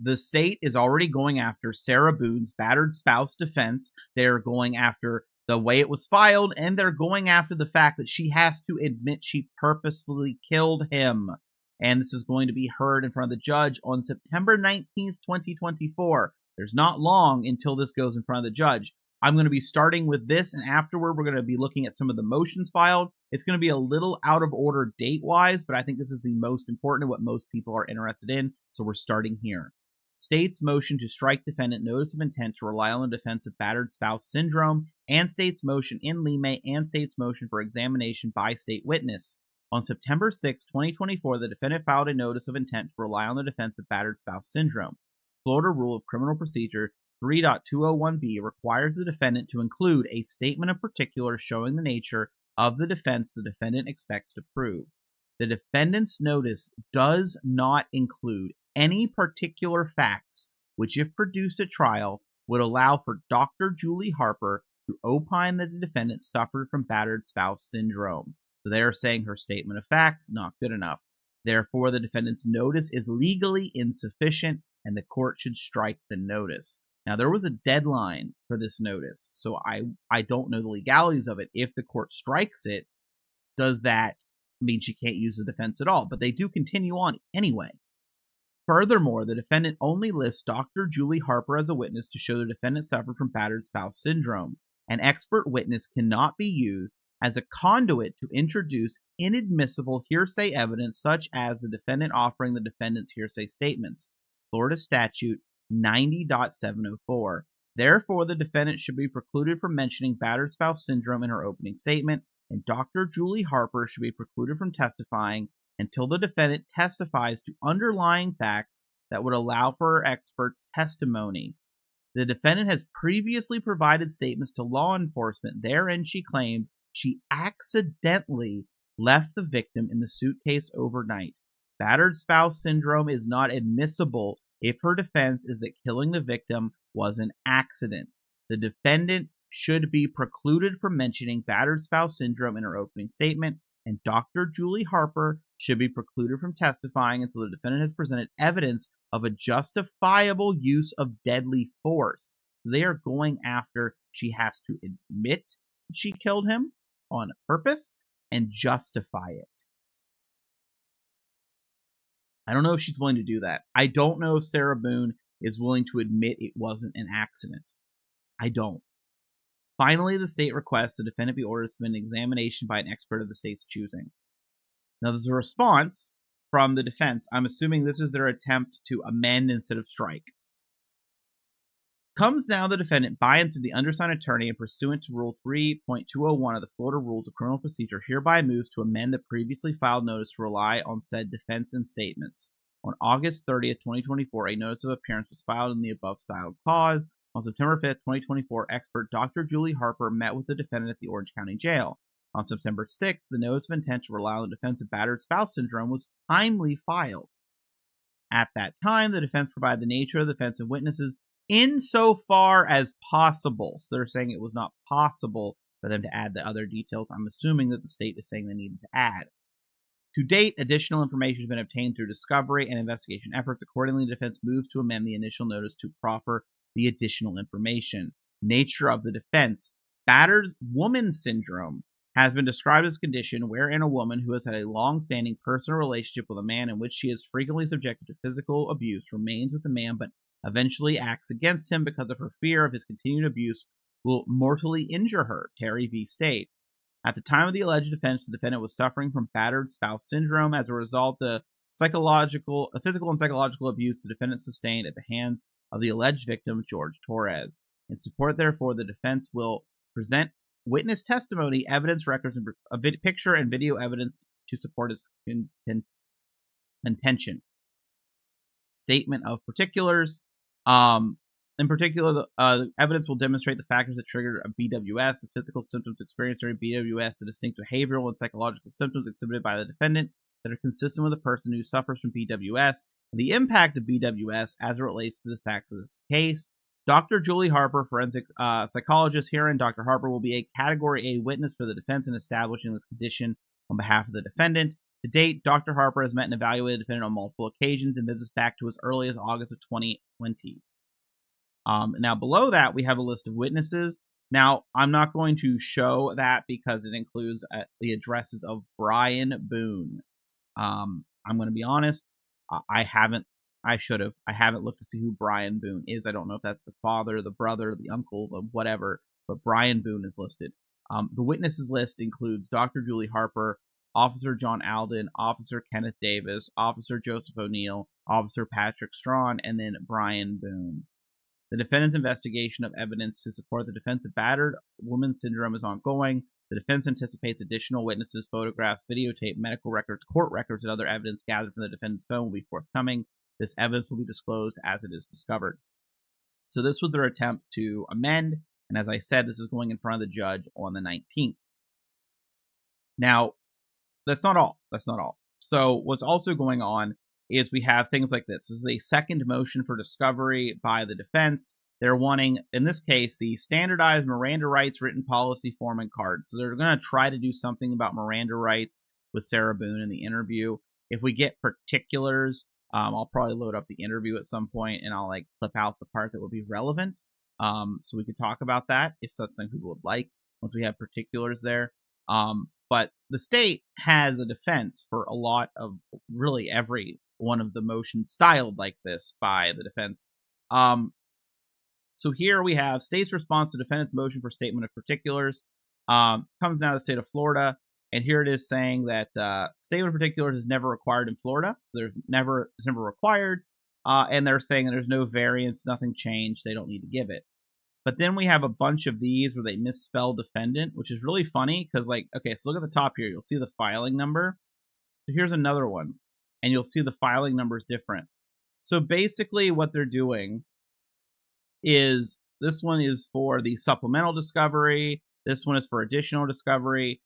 The state is already going after Sarah Boone's battered spouse defense. They're going after the way it was filed, and they're going after the fact that she has to admit she purposefully killed him. And this is going to be heard in front of the judge on September 19th, 2024. There's not long until this goes in front of the judge. I'm going to be starting with this, and afterward, we're going to be looking at some of the motions filed. It's going to be a little out of order date-wise, but I think this is the most important and what most people are interested in, so we're starting here. State's motion to strike defendant notice of intent to rely on the defense of battered spouse syndrome, and state's motion in lime, and state's motion for examination by state witness. On September 6, 2024, the defendant filed a notice of intent to rely on the defense of battered spouse syndrome. Florida Rule of Criminal Procedure 3.201b requires the defendant to include a statement of particulars showing the nature of the defense the defendant expects to prove. The defendant's notice does not include any particular facts which, if produced at trial, would allow for Dr. Julie Harper to opine that the defendant suffered from battered spouse syndrome. So they are saying her statement of facts, not good enough. Therefore, the defendant's notice is legally insufficient, and the court should strike the notice. Now, there was a deadline for this notice, so I don't know the legalities of it. If the court strikes it, does that mean she can't use the defense at all? But they do continue on anyway. Furthermore, the defendant only lists Dr. Julie Harper as a witness to show the defendant suffered from battered spouse syndrome. An expert witness cannot be used as a conduit to introduce inadmissible hearsay evidence such as the defendant offering the defendant's hearsay statements. Florida Statute 90.704. Therefore, the defendant should be precluded from mentioning battered spouse syndrome in her opening statement, and Dr. Julie Harper should be precluded from testifying until the defendant testifies to underlying facts that would allow for her expert's testimony. The defendant has previously provided statements to law enforcement. Therein she claimed she accidentally left the victim in the suitcase overnight. Battered spouse syndrome is not admissible if her defense is that killing the victim was an accident. The defendant should be precluded from mentioning battered spouse syndrome in her opening statement, and Dr. Julie Harper should be precluded from testifying until the defendant has presented evidence of a justifiable use of deadly force. So they are going after she has to admit she killed him on purpose and justify it. I don't know if she's willing to do that. I don't know if Sarah Boone is willing to admit it wasn't an accident. I don't. Finally, the state requests the defendant be ordered to submit an examination by an expert of the state's choosing. Now, there's a response from the defense. I'm assuming this is their attempt to amend instead of strike. Comes now the defendant by and through the undersigned attorney and pursuant to Rule 3.201 of the Florida Rules of Criminal Procedure hereby moves to amend the previously filed notice to rely on said defense and statements. On August 30th, 2024, a notice of appearance was filed in the above styled cause. On September 5th, 2024, expert Dr. Julie Harper met with the defendant at the Orange County Jail. On September 6th, the notice of intent to rely on the defense of battered spouse syndrome was timely filed. At that time, the defense provided the nature of the defense and witnesses insofar as possible. So they're saying it was not possible for them to add the other details. I'm assuming that the state is saying they needed to add. To date, additional information has been obtained through discovery and investigation efforts. Accordingly, the defense moves to amend the initial notice to proffer the additional information. Nature of the defense. Battered woman syndrome has been described as a condition wherein a woman who has had a long-standing personal relationship with a man in which she is frequently subjected to physical abuse remains with the man but eventually acts against him because of her fear of his continued abuse will mortally injure her. Terry v. State. At the time of the alleged offense, the defendant was suffering from battered spouse syndrome. As a result, the physical and psychological abuse the defendant sustained at the hands of the alleged victim, George Torres. In support, therefore, the defense will present witness testimony, evidence records, and picture and video evidence to support its contention. Statement of particulars. In particular, the evidence will demonstrate the factors that trigger a BWS, the physical symptoms experienced during BWS, the distinct behavioral and psychological symptoms exhibited by the defendant that are consistent with a person who suffers from BWS, and the impact of BWS as it relates to the facts of this case. Dr. Julie Harper, forensic psychologist herein, Dr. Harper will be a Category A witness for the defense in establishing this condition on behalf of the defendant. To date, Dr. Harper has met and evaluated the defendant on multiple occasions and visits back to as early as August of 2020. Now, below that, we have a list of witnesses. Now, I'm not going to show that because it includes the addresses of Brian Boone. I'm going to be honest, I haven't looked to see who Brian Boone is. I don't know if that's the father, the brother, the uncle, the whatever, but Brian Boone is listed. The witnesses list includes Dr. Julie Harper, Officer John Alden, Officer Kenneth Davis, Officer Joseph O'Neill, Officer Patrick Strawn, and then Brian Boone. The defendant's investigation of evidence to support the defense of battered woman syndrome is ongoing. The defense anticipates additional witnesses, photographs, videotape, medical records, court records, and other evidence gathered from the defendant's phone will be forthcoming. This evidence will be disclosed as it is discovered. So this was their attempt to amend, and as I said, this is going in front of the judge on the 19th. Now, that's not all. So what's also going on is we have things like this. This is a second motion for discovery by the defense. They're wanting, in this case, the standardized Miranda rights written policy form and card. So they're going to try to do something about Miranda rights with Sarah Boone in the interview. If we get particulars, I'll probably load up the interview at some point and I'll clip out the part that would be relevant. So we could talk about that if that's something people would like once we have particulars there. But the state has a defense for a lot of really every one of the motions styled like this by the defense. So here we have state's response to defendant's motion for statement of particulars. Comes out of the state of Florida, and here it is saying that statement of particulars is never required in Florida. It's never required, and they're saying that there's no variance, nothing changed. They don't need to give it. But then we have a bunch of these where they misspell defendant, which is really funny because, okay, so look at the top here. You'll see the filing number. So here's another one, and you'll see the filing number is different. So basically what they're doing is this one is for the supplemental discovery. This one is for additional discovery.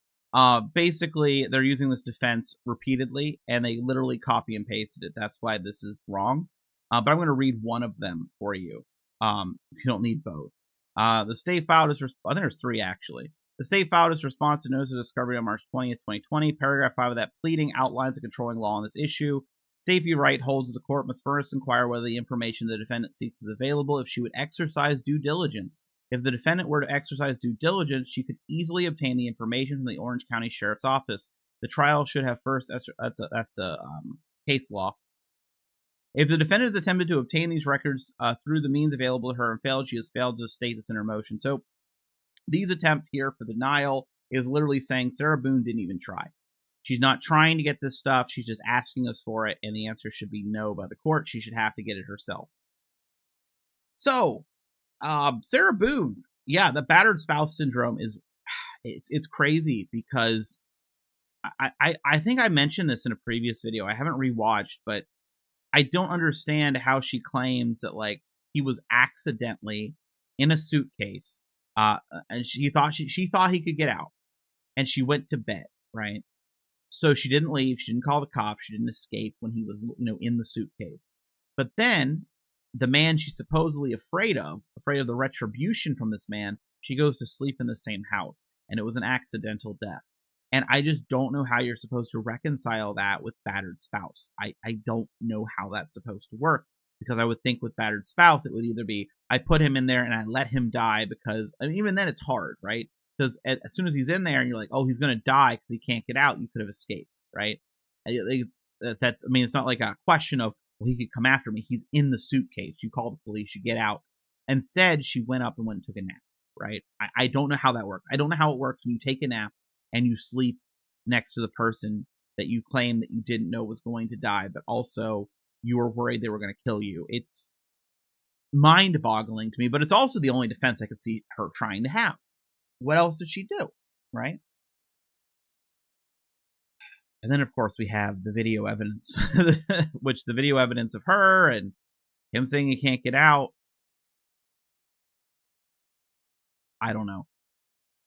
Basically, they're using this defense repeatedly, and they literally copy and pasted it. That's why this is wrong. But I'm going to read one of them for you. You don't need both. The state filed its I think there's three actually. The state filed its response to notice of discovery on March 20th, 2020. Paragraph 5 of that pleading outlines the controlling law on this issue. State v. Wright holds that the court must first inquire whether the information the defendant seeks is available if she would exercise due diligence. If the defendant were to exercise due diligence, she could easily obtain the information from the Orange County Sheriff's Office. The trial should have first, that's the case law. If the defendant has attempted to obtain these records through the means available to her and failed, she has failed to state this in her motion. So these attempt here for denial is literally saying Sarah Boone didn't even try. She's not trying to get this stuff. She's just asking us for it, and the answer should be no by the court. She should have to get it herself. So, Sarah Boone, yeah, the battered spouse syndrome is it's crazy because I think I mentioned this in a previous video. I haven't rewatched, but I don't understand how she claims that he was accidentally in a suitcase, and she thought he could get out, and she went to bed, right? So she didn't leave. She didn't call the cops. She didn't escape when he was, in the suitcase. But then the man she's supposedly afraid of the retribution from this man, she goes to sleep in the same house, and it was an accidental death. And I just don't know how you're supposed to reconcile that with battered spouse. I don't know how that's supposed to work, because I would think with battered spouse, it would either be I put him in there and I let him die because, even then it's hard, right? Because as soon as he's in there and you're like, oh, he's going to die because he can't get out, you could have escaped, right? It's not like a question of, well, he could come after me. He's in the suitcase. You call the police, you get out. Instead, she went up and went and took a nap, right? I don't know how that works. I don't know how it works when you take a nap and you sleep next to the person that you claim that you didn't know was going to die, but also you were worried they were going to kill you. It's mind-boggling to me, but it's also the only defense I could see her trying to have. What else did she do, right? And then, of course, we have the video evidence, which the video evidence of her and him saying he can't get out. I don't know.